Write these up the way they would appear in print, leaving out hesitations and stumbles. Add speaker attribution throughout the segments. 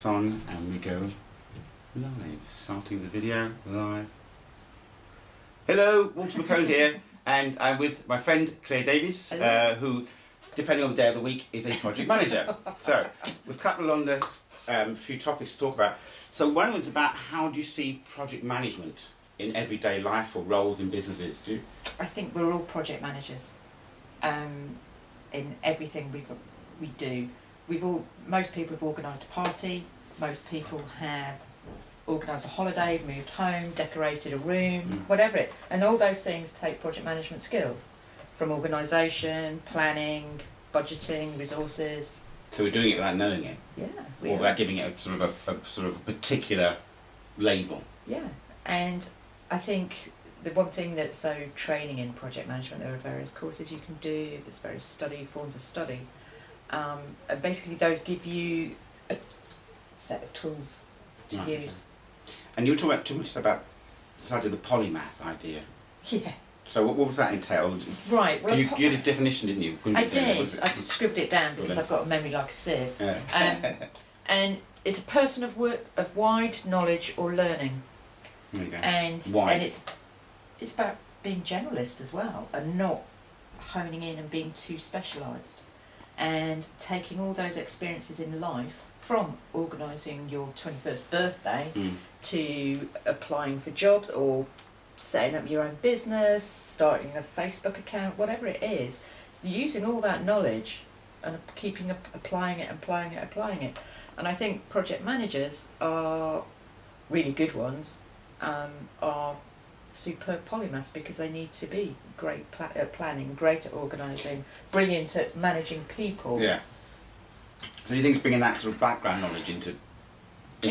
Speaker 1: On and we go live, starting the video live. Hello, Walter McKone here, and I'm with my friend Claire Davies, who, depending on the day of the week, is a project manager. So we've coupled on a few topics to talk about. So one of them is about how do you see project management in everyday life or roles in businesses?
Speaker 2: I think we're all project managers in everything we do. Most people have organised a party, most people have organised a holiday, moved home, decorated a room, whatever it, and all those things take project management skills, from organisation, planning, budgeting, resources.
Speaker 1: So we're doing it without knowing it?
Speaker 2: Yeah.
Speaker 1: Or without giving it a sort of a particular label?
Speaker 2: Yeah, and I think the one thing that's so training in project management, there are various courses you can do, there's various forms of study. And basically those give you a set of tools to use.
Speaker 1: And you were talking about this idea of the polymath idea.
Speaker 2: Yeah.
Speaker 1: So what was that entail?
Speaker 2: Right. Well,
Speaker 1: you did a definition, didn't you?
Speaker 2: I did. I scribbled it down because I've got a memory like a sieve.
Speaker 1: Yeah.
Speaker 2: And it's a person of wide knowledge or learning.
Speaker 1: There you go.
Speaker 2: And it's about being generalist as well, and not honing in and being too specialised. And taking all those experiences in life, from organising your 21st birthday to applying for jobs or setting up your own business, starting a Facebook account, whatever it is, using all that knowledge and applying it. And I think project managers are really good ones, are superb polymaths because they need to be great at planning, great at organising, brilliant at managing people.
Speaker 1: Yeah. So do you think it's bringing that sort of background knowledge into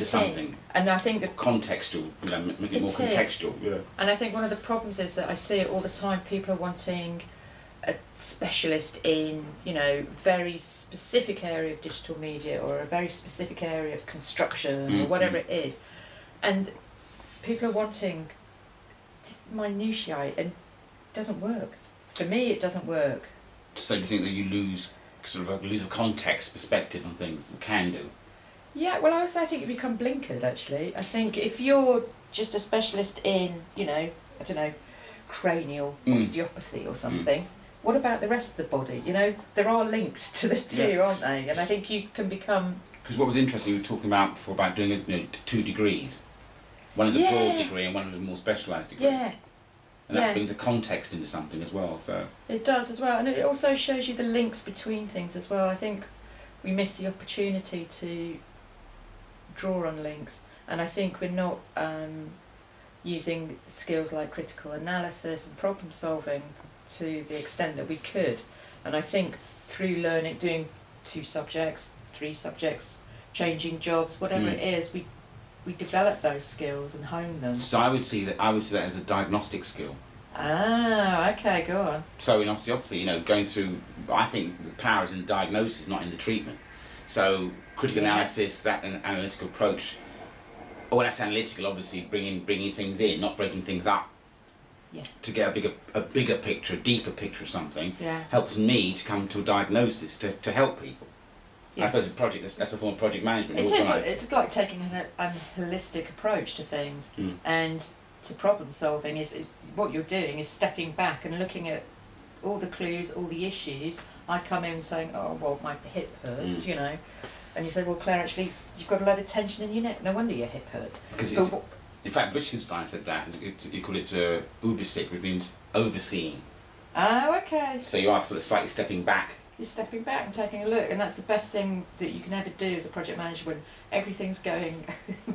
Speaker 1: something?
Speaker 2: Is. And I think the
Speaker 1: contextual, making it more contextual. Yeah.
Speaker 2: And I think one of the problems is that I see it all the time. People are wanting a specialist in, very specific area of digital media or a very specific area of construction or whatever it is, and people are wanting minutiae, and it doesn't work. For me, it doesn't work.
Speaker 1: So do you think that you lose a context perspective on things? You can do.
Speaker 2: Yeah, well, I think you become blinkered, actually. I think if you're just a specialist in, cranial osteopathy or something, what about the rest of the body? There are links to the two, aren't they? And I think you can become...
Speaker 1: Because what was interesting, you were talking about before about doing 2 degrees. One is a broad degree and one is a more specialised degree.
Speaker 2: Yeah.
Speaker 1: And that brings a context into something as well. So
Speaker 2: it does as well, and it also shows you the links between things as well. I think we miss the opportunity to draw on links, and I think we're not using skills like critical analysis and problem solving to the extent that we could. And I think through learning, doing 2 subjects, 3 subjects, changing jobs, whatever it is, we develop those skills and hone them.
Speaker 1: So I would see that as a diagnostic skill.
Speaker 2: Ah, okay, go on.
Speaker 1: So in osteopathy, going through, I think the power is in the diagnosis, not in the treatment. So critical analysis, that an analytical approach. When I say analytical, obviously bringing things in, not breaking things up.
Speaker 2: Yeah.
Speaker 1: To get a bigger picture, a deeper picture of something,
Speaker 2: yeah,
Speaker 1: helps me to come to a diagnosis to help people.
Speaker 2: Yeah.
Speaker 1: I suppose that's a form of project management.
Speaker 2: It's like taking a holistic approach to things, and to problem solving is what you're doing is stepping back and looking at all the clues, all the issues. I come in saying, oh, well, my hip hurts, and you say, well, Claire, actually, you've got a lot of tension in your neck. No wonder your hip hurts.
Speaker 1: In fact, Wittgenstein said that. You call it Übersicht, which means overseeing.
Speaker 2: Oh, okay.
Speaker 1: So you are sort of slightly stepping back.
Speaker 2: You're stepping back and taking a look, and that's the best thing that you can ever do as a project manager when everything's going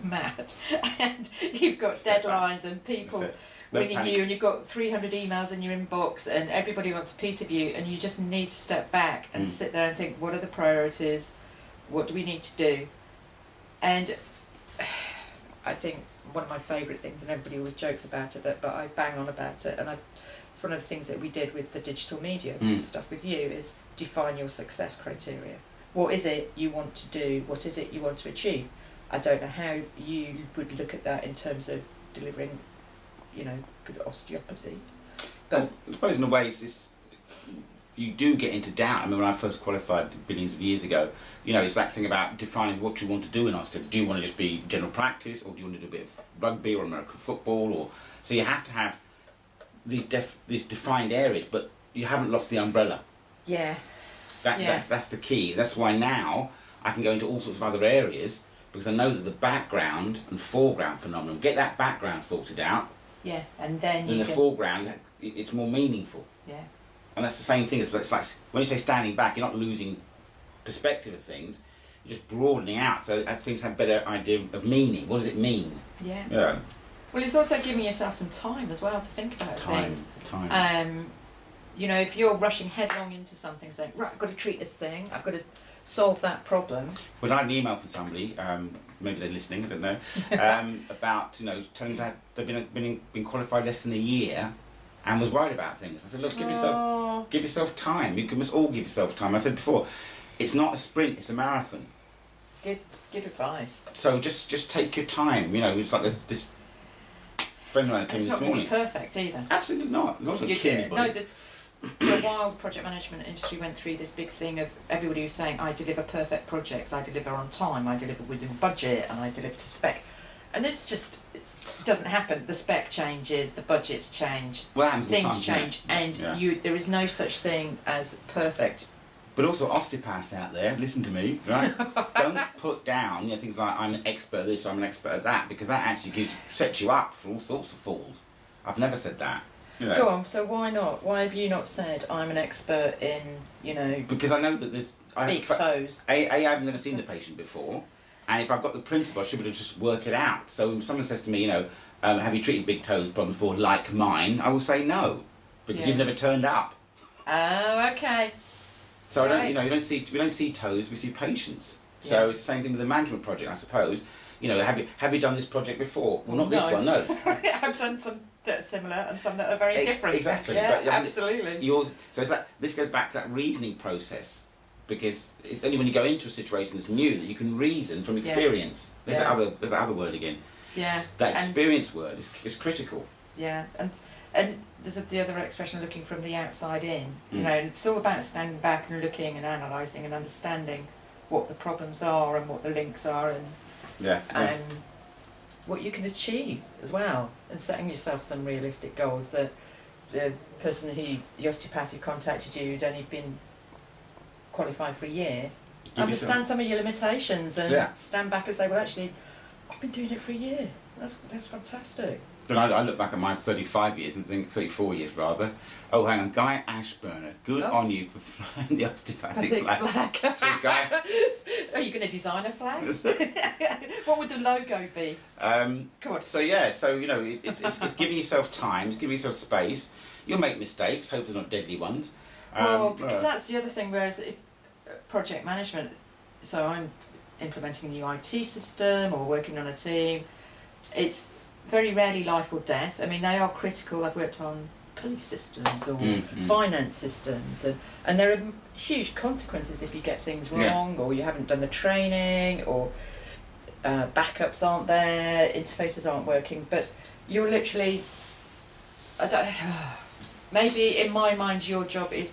Speaker 2: mad and you've got deadlines and people ringing you and you've got 300 emails in your inbox and everybody wants a piece of you, and you just need to step back and sit there and think, what are the priorities? What do we need to do? And I think one of my favourite things, and everybody always jokes about it, but I bang on about it, and it's one of the things that we did with the digital media stuff with you, is define your success criteria. What is it you want to do? What is it you want to achieve? I don't know how you would look at that in terms of delivering, good osteopathy. But
Speaker 1: I suppose in a way it's you do get into doubt. I mean, when I first qualified billions of years ago, you know, it's that thing about defining what you want to do in osteopathy. Do you want to just be general practice, or do you want to do a bit of rugby or American football? Or so you have to have these defined areas, but you haven't lost the umbrella.
Speaker 2: Yeah.
Speaker 1: That's the key. That's why now I can go into all sorts of other areas, because I know that the background and foreground phenomenon, get that background sorted out.
Speaker 2: Yeah, and then
Speaker 1: the foreground, it's more meaningful.
Speaker 2: Yeah. And
Speaker 1: that's the same thing as, it's like when you say standing back, you're not losing perspective of things, you're just broadening out so things have a better idea of meaning. What does it mean?
Speaker 2: Yeah.
Speaker 1: Yeah.
Speaker 2: Well, it's also giving yourself some time as well to think about things.
Speaker 1: Time.
Speaker 2: You know, if you're rushing headlong into something, saying, right, I've got to treat this thing, I've got to solve that problem.
Speaker 1: Well, I had an email from somebody, maybe they're listening, I don't know, about, you know, telling that they've been qualified less than a year and was worried about things. I said, look, give yourself time. You must all give yourself time. I said before, it's not a sprint, it's a marathon.
Speaker 2: Good advice.
Speaker 1: So just take your time. You know, it's like this friend of mine came this morning.
Speaker 2: It's not really perfect either.
Speaker 1: Absolutely not. Not a kid.
Speaker 2: No, for a while, the project management industry went through this big thing of everybody was saying, I deliver perfect projects, I deliver on time, I deliver within budget, and I deliver to spec. And this just doesn't happen. The spec changes, the budgets change, things change, and there is no such thing as perfect.
Speaker 1: But also osteopaths out there, listen to me, right? Don't put down things like I'm an expert at this, I'm an expert at that, because that actually sets you up for all sorts of falls. I've never said that. You know.
Speaker 2: Go on, so why not? Why have you not said I'm an expert in, you know...
Speaker 1: Because I know that there's...
Speaker 2: big toes.
Speaker 1: I've never seen the patient before, and if I've got the principle, I should be able to just work it out. So when someone says to me, you know, have you treated big toes problem before like mine? I will say no, because you've never turned up.
Speaker 2: Oh, okay.
Speaker 1: So we don't see toes, we see patients. So it's the same thing with the management project, I suppose. You know, have you done this project before? Well, not this one, no.
Speaker 2: I've done some that are similar and some that are very different.
Speaker 1: Exactly.
Speaker 2: Yeah,
Speaker 1: but,
Speaker 2: absolutely.
Speaker 1: So it's this goes back to that reasoning process, because it's only when you go into a situation that's new that you can reason from experience. There's that other word again.
Speaker 2: Yeah.
Speaker 1: That experience word is critical.
Speaker 2: Yeah, and there's the other expression, looking from the outside in. You know, it's all about standing back and looking and analysing and understanding what the problems are and what the links are and what you can achieve as well, and setting yourself some realistic goals. That the osteopath who contacted you, who'd only been qualified for a year, understand some of your limitations and stand back and say, well, actually, I've been doing it for a year. That's fantastic.
Speaker 1: But I look back at my 35 years and think 34 years rather. Oh, hang on, Guy Ashburner. Good on you for flying the osteopathic flag. Cheers, Guy.
Speaker 2: Are you going to design a flag? What would the logo be?
Speaker 1: Come on. So you know, it's giving yourself time, it's giving yourself space. You'll make mistakes, hopefully not deadly ones.
Speaker 2: Well, because that's the other thing. Whereas if project management, so I'm implementing a new IT system or working on a team, it's very rarely life or death. I mean, they are critical. I've worked on police systems or finance systems, and there are huge consequences if you get things wrong or you haven't done the training or backups aren't there, interfaces aren't working. But you're literally, maybe in my mind your job is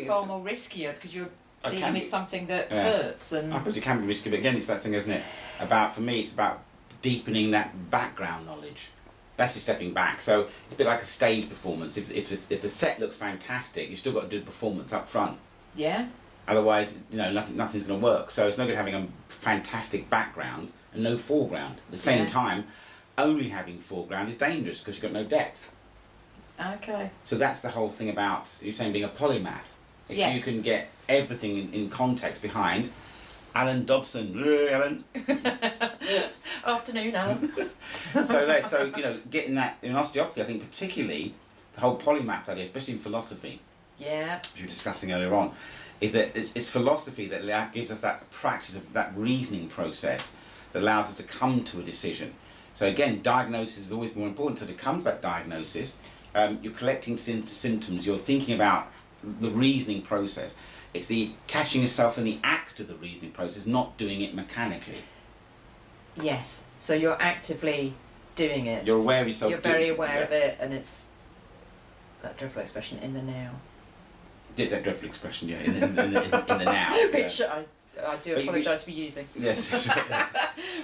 Speaker 2: far more riskier because you're dealing with something that hurts. And
Speaker 1: I suppose it can be risky, but again, it's that thing, isn't it? For me, it's about deepening that background knowledge. That's just stepping back. So it's a bit like a stage performance. If the set looks fantastic, you've still got to do the performance up front.
Speaker 2: Yeah.
Speaker 1: Otherwise, you know, nothing's going to work. So it's no good having a fantastic background and no foreground. At the same time, only having foreground is dangerous because you've got no depth.
Speaker 2: Okay.
Speaker 1: So that's the whole thing about, you're saying, being a polymath. If you can get everything in context behind. Alan Dobson, Alan.
Speaker 2: Afternoon, Alan.
Speaker 1: so you know, getting that in osteopathy, I think particularly the whole polymath idea, especially in philosophy.
Speaker 2: Yeah.
Speaker 1: Which we were discussing earlier on, is that it's philosophy that gives us that practice of that reasoning process that allows us to come to a decision. So again, diagnosis is always more important. So to come to that diagnosis, you're collecting symptoms. You're thinking about the reasoning process. It's the catching yourself in the act of the reasoning process, not doing it mechanically.
Speaker 2: Yes. So you're actively doing it.
Speaker 1: You're aware of yourself.
Speaker 2: You're very aware of it, and it's that dreadful expression, in the now.
Speaker 1: Did that dreadful expression, yeah, in the now.
Speaker 2: Which I do apologise for using.
Speaker 1: Yes,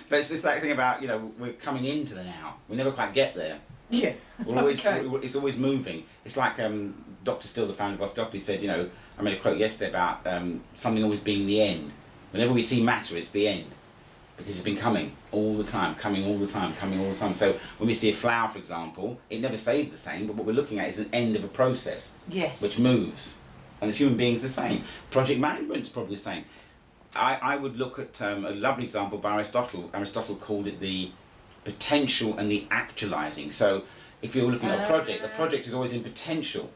Speaker 1: but it's that thing about, we're coming into the now. We never quite get there.
Speaker 2: Yeah.
Speaker 1: It's always moving. It's like Dr. Still, the founder of osteopathy, said, I made a quote yesterday about something always being the end. Whenever we see matter, it's the end. Because it's been coming all the time, coming all the time, coming all the time. So when we see a flower, for example, it never stays the same, but what we're looking at is an end of a process.
Speaker 2: Yes.
Speaker 1: Which moves. And as human beings, the same. Project management's probably the same. I would look at a lovely example by Aristotle. Aristotle called it the potential and the actualizing. So if you're looking at a project, the project is always in potential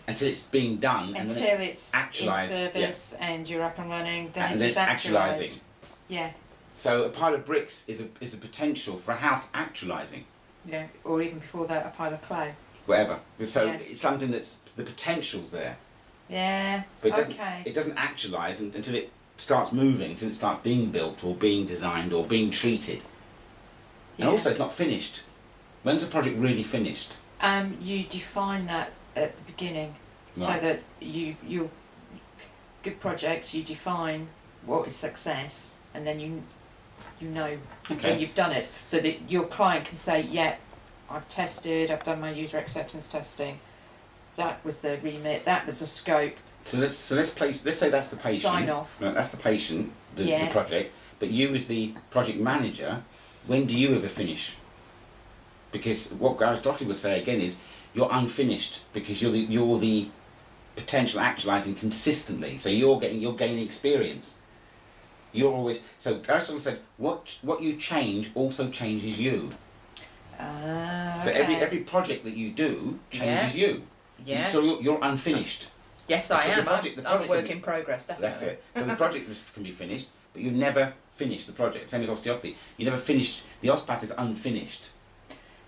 Speaker 1: until it's being done, and then it's actualized.
Speaker 2: In service, and you're up and running. Then
Speaker 1: it's actualizing.
Speaker 2: Yeah.
Speaker 1: So a pile of bricks is a potential for a house actualizing.
Speaker 2: Yeah, or even before that, a pile of clay.
Speaker 1: Whatever. So it's something that's the potential's there.
Speaker 2: Yeah.
Speaker 1: But it doesn't actualize until it starts moving, until it starts being built or being designed or being treated. And also, it's not finished. When's a project really finished?
Speaker 2: You define that at the beginning, so that you good projects. You define what is success, and then you know when you've done it, so that your client can say, "Yeah, I've tested. I've done my user acceptance testing. That was the remit. That was the scope." So let's
Speaker 1: say that's the patient.
Speaker 2: Sign off.
Speaker 1: No, that's the patient, the project. But you, as the project manager, when do you ever finish? Because what Aristotle would say again is you're unfinished because you're the potential actualizing consistently. So you're gaining experience. You're always Aristotle said what you change also changes you. So every project that you do changes you.
Speaker 2: Yeah.
Speaker 1: So you're unfinished.
Speaker 2: Yes, I am. I'm a work in progress, definitely.
Speaker 1: That's it. So the project can be finished, but you never finish the project. Same as osteopathy. You never finish. The osteopath is unfinished.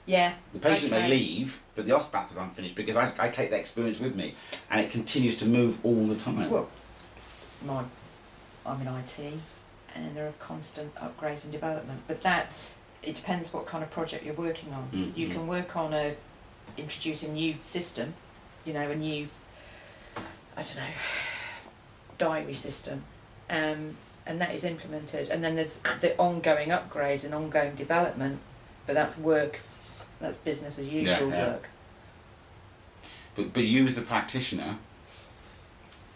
Speaker 2: Yeah.
Speaker 1: The patient may leave, but the osteopath is unfinished because I take that experience with me, and it continues to move all the time.
Speaker 2: Well, I'm in IT, and there are constant upgrades and development. But it depends what kind of project you're working on. Mm-hmm. You can work on introduce a new system, a new, diary system, and that is implemented. And then there's the ongoing upgrades and ongoing development, but that's work. That's business as usual work.
Speaker 1: But you as a practitioner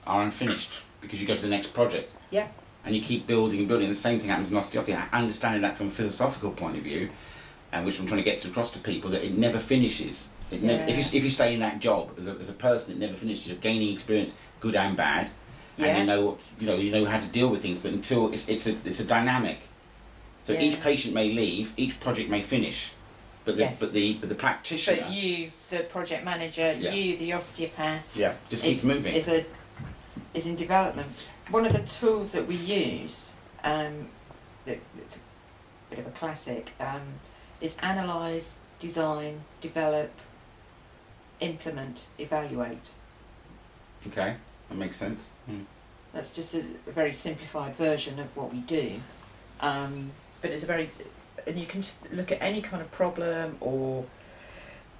Speaker 1: are unfinished because you go to the next project. Yeah. And you keep building and building. The same thing happens in osteopathy. Understanding that from a philosophical point of view, and which I'm trying to get across to people, that it never finishes. If you stay in that job as a person, it never finishes. You're gaining experience, good and bad, and you know how to deal with things. But until it's a dynamic. So each patient may leave, each project may finish. But the practitioner.
Speaker 2: But you, the project manager, you, the osteopath.
Speaker 1: Just keep moving.
Speaker 2: Is in development. One of the tools that we use, it's a bit of a classic, is analyse, design, develop, implement, evaluate.
Speaker 1: Okay, that makes sense.
Speaker 2: That's just a very simplified version of what we do, but it's and you can just look at any kind of problem or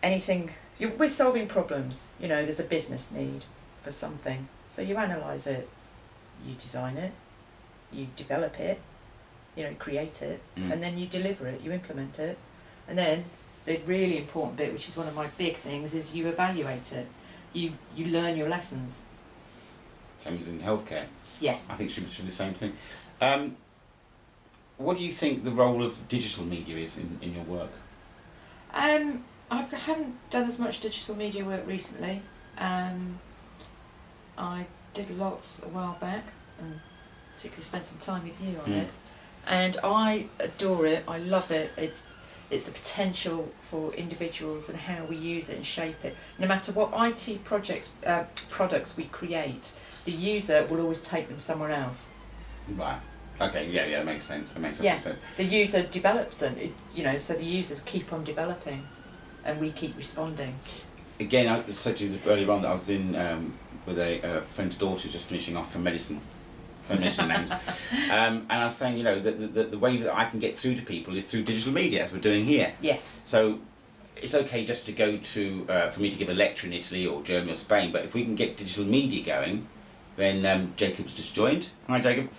Speaker 2: anything. We're solving problems. There's a business need for something, so you analyse it, you design it, you develop it, create it, and then you deliver it, you implement it, and then the really important bit, which is one of my big things, is you evaluate it. You learn your lessons.
Speaker 1: Same as in healthcare.
Speaker 2: Yeah.
Speaker 1: I think it should be the same thing. What do you think the role of digital media is in your work?
Speaker 2: I haven't done as much digital media work recently. I did lots a while back, and particularly spent some time with you on it. And I adore it. I love it. It's the potential for individuals and how we use it and shape it. No matter what IT products we create, the user will always take them somewhere else.
Speaker 1: Right. Okay. Yeah. That makes sense. That makes sense.
Speaker 2: The user develops them. So the users keep on developing, and we keep responding.
Speaker 1: Again, I said to you earlier on that I was in with a friend's daughter who's just finishing off for medicine. Don't mention names. And I was saying, the way that I can get through to people is through digital media, as we're doing here.
Speaker 2: Yeah.
Speaker 1: So it's okay just to go to, for me to give a lecture in Italy or Germany or Spain, but if we can get digital media going, then Jacob's just joined. Hi, Jacob.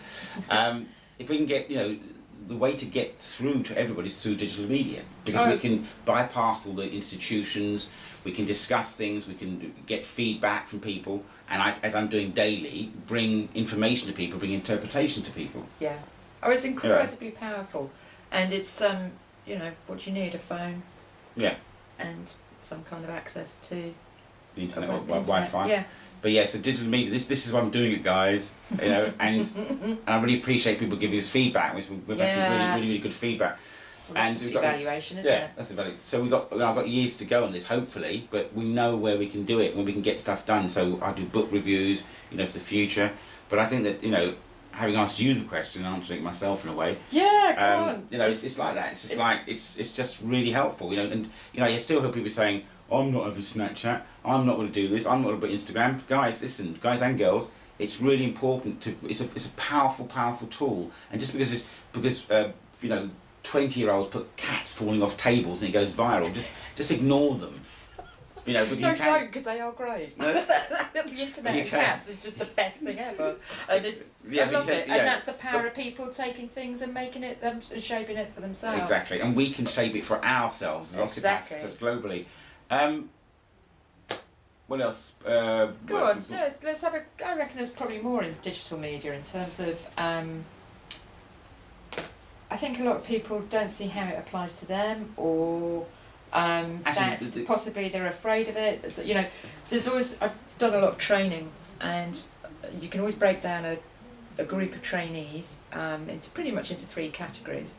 Speaker 1: If we can get, the way to get through to everybody is through digital media, because we can bypass all the institutions, we can discuss things, we can get feedback from people, and as I'm doing daily, bring information to people, bring interpretation to people.
Speaker 2: Yeah. Oh, it's incredibly powerful, and it's what do you need? A phone.
Speaker 1: Yeah.
Speaker 2: And some kind of access to
Speaker 1: the internet or Wi-Fi.
Speaker 2: Yeah.
Speaker 1: But yeah, so digital media. This is why I'm doing it, guys. And I really appreciate people giving us feedback. We've actually really good feedback.
Speaker 2: Well, that's and evaluation, isn't it?
Speaker 1: Yeah, that's evaluation. So I've got years to go on this, hopefully, but we know where we can do it, when we can get stuff done. So I do book reviews, for the future. But I think that having asked you the question, answering it myself in a way.
Speaker 2: Yeah, go on.
Speaker 1: It's like that. It's just really helpful. And you still hear people saying, I'm not having Snapchat, I'm not going to do this, I'm not going to put Instagram. Guys, listen, guys and girls, it's really important to. It's a powerful tool. And just because 20-year-olds put cats falling off tables and it goes viral, just ignore them. But
Speaker 2: no, don't, because they are great. The internet and cats is just the best thing ever. And I love it. And that's the power of people taking things and making it, and shaping it for themselves.
Speaker 1: Exactly, and we can shape it for ourselves as osteopaths globally. What else? Go
Speaker 2: on. Yeah, let's have I reckon there's probably more in digital media in terms of. I think a lot of people don't see how it applies to them, or that possibly they're afraid of it. So, there's always. I've done a lot of training, and you can always break down a group of trainees into pretty much into three categories.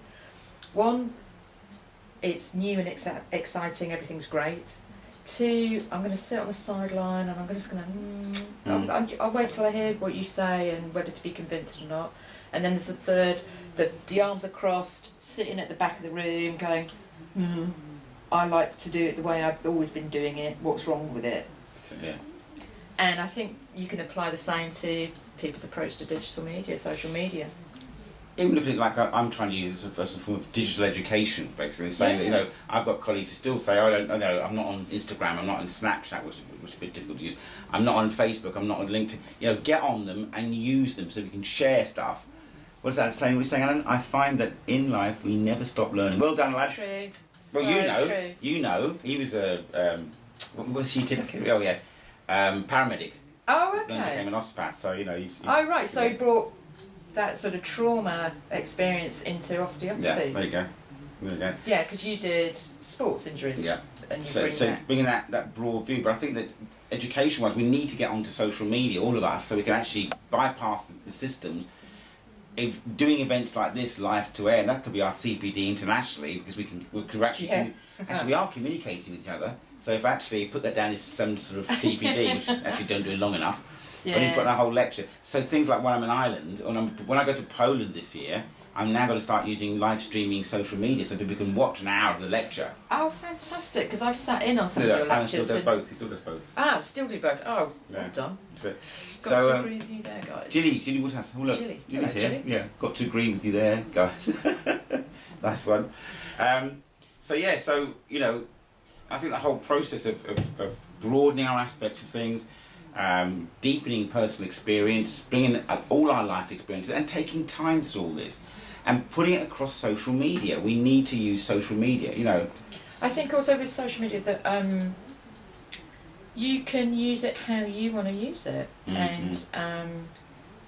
Speaker 2: One, it's new and exciting, everything's great. Two, I'm going to sit on the sideline and I'm just going to, I'll wait till I hear what you say and whether to be convinced or not. And then there's the third, the arms are crossed, sitting at the back of the room going, I like to do it the way I've always been doing it, what's wrong with it?
Speaker 1: Yeah.
Speaker 2: And I think you can apply the same to people's approach to digital media, social media.
Speaker 1: Even looking at it I'm trying to use it as a form of digital education, basically, saying that I've got colleagues who still say, I'm not on Instagram, I'm not on Snapchat, which is a bit difficult to use. I'm not on Facebook, I'm not on LinkedIn. Get on them and use them so we can share stuff. What is that saying? We're saying, Alan, I find that in life we never stop learning. Well done, lad.
Speaker 2: True.
Speaker 1: Well,
Speaker 2: true.
Speaker 1: He was a what was he did? Paramedic.
Speaker 2: Oh, okay.
Speaker 1: Then became an osteopath, so
Speaker 2: right. So he brought that sort of trauma experience into osteopathy.
Speaker 1: Yeah, there you go.
Speaker 2: Yeah, because you did sports injuries.
Speaker 1: Yeah.
Speaker 2: And you
Speaker 1: bringing that broad view, but I think that education-wise, we need to get onto social media, all of us, so we can actually bypass the systems. If doing events like this live to air, that could be our CPD internationally, because we are communicating with each other. So if actually put that down as some sort of CPD, which actually don't do it long enough. Yeah. But you've got that whole lecture. So things like when I'm in Ireland, or when I go to Poland this year, I'm now going to start using live streaming social media so people can watch an hour of the lecture.
Speaker 2: Oh, fantastic! Because I've sat in on some of your lectures.
Speaker 1: He still does both.
Speaker 2: Ah, still do both. Oh, well done. Got to agree with you there, guys.
Speaker 1: Gilly Woodhouse. Oh, look, Gilly's here.
Speaker 2: Gilly.
Speaker 1: Yeah, got to agree with you there, guys. Nice one. So I think the whole process of broadening our aspects of things, deepening personal experience, bringing all our life experiences, and taking time through all this, and putting it across social media. We need to use social media.
Speaker 2: I think also with social media that you can use it how you want to use it, and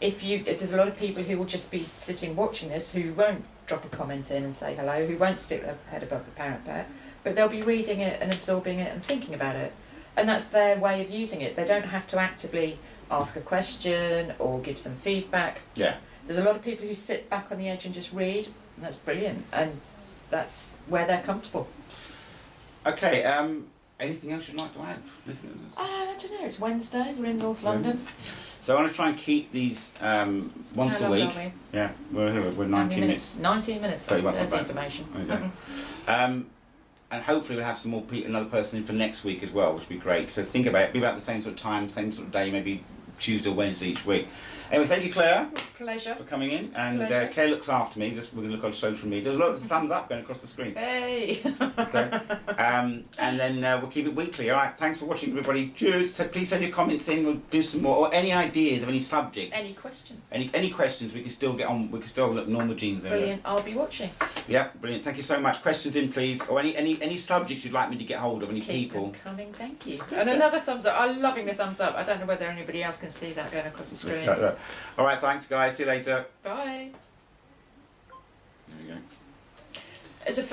Speaker 2: if there's a lot of people who will just be sitting watching this who won't drop a comment in and say hello, who won't stick their head above the parapet, but they'll be reading it and absorbing it and thinking about it. And that's their way of using it. They don't have to actively ask a question or give some feedback.
Speaker 1: Yeah.
Speaker 2: There's a lot of people who sit back on the edge and just read, and that's brilliant. And that's where they're comfortable.
Speaker 1: Okay, anything else you'd like to add?
Speaker 2: I don't know, it's Wednesday, we're in North London.
Speaker 1: So I want to try and keep these once a week. Yeah, we're 19 minutes.
Speaker 2: 19 minutes, so there's information.
Speaker 1: Okay. And hopefully we'll have some more another person in for next week as well, which would be great. So think about it, be about the same sort of time, same sort of day, maybe Tuesday or Wednesday each week. Anyway, thank you, Claire.
Speaker 2: Pleasure.
Speaker 1: for coming in. And
Speaker 2: Pleasure.
Speaker 1: Claire looks after me. Just we're going to look on social media. There's lots of thumbs up going across the screen.
Speaker 2: Hey.
Speaker 1: Okay. And then we'll keep it weekly. All right. Thanks for watching, everybody. Cheers. So please send your comments in. We'll do some more, or any ideas of any subjects.
Speaker 2: Any questions?
Speaker 1: Any questions? We can still get on. We can still look normal genes.
Speaker 2: Brilliant. I'll be watching.
Speaker 1: Yep. Brilliant. Thank you so much. Questions in, please, or any subjects you'd like me to get hold of. Any
Speaker 2: Keep
Speaker 1: people.
Speaker 2: them coming. Thank you. And another thumbs up. I'm loving the thumbs up. I don't know whether anybody else can see that going across the screen.
Speaker 1: All right. Thanks, guys. See you later.
Speaker 2: Bye.
Speaker 1: There we go.
Speaker 2: As a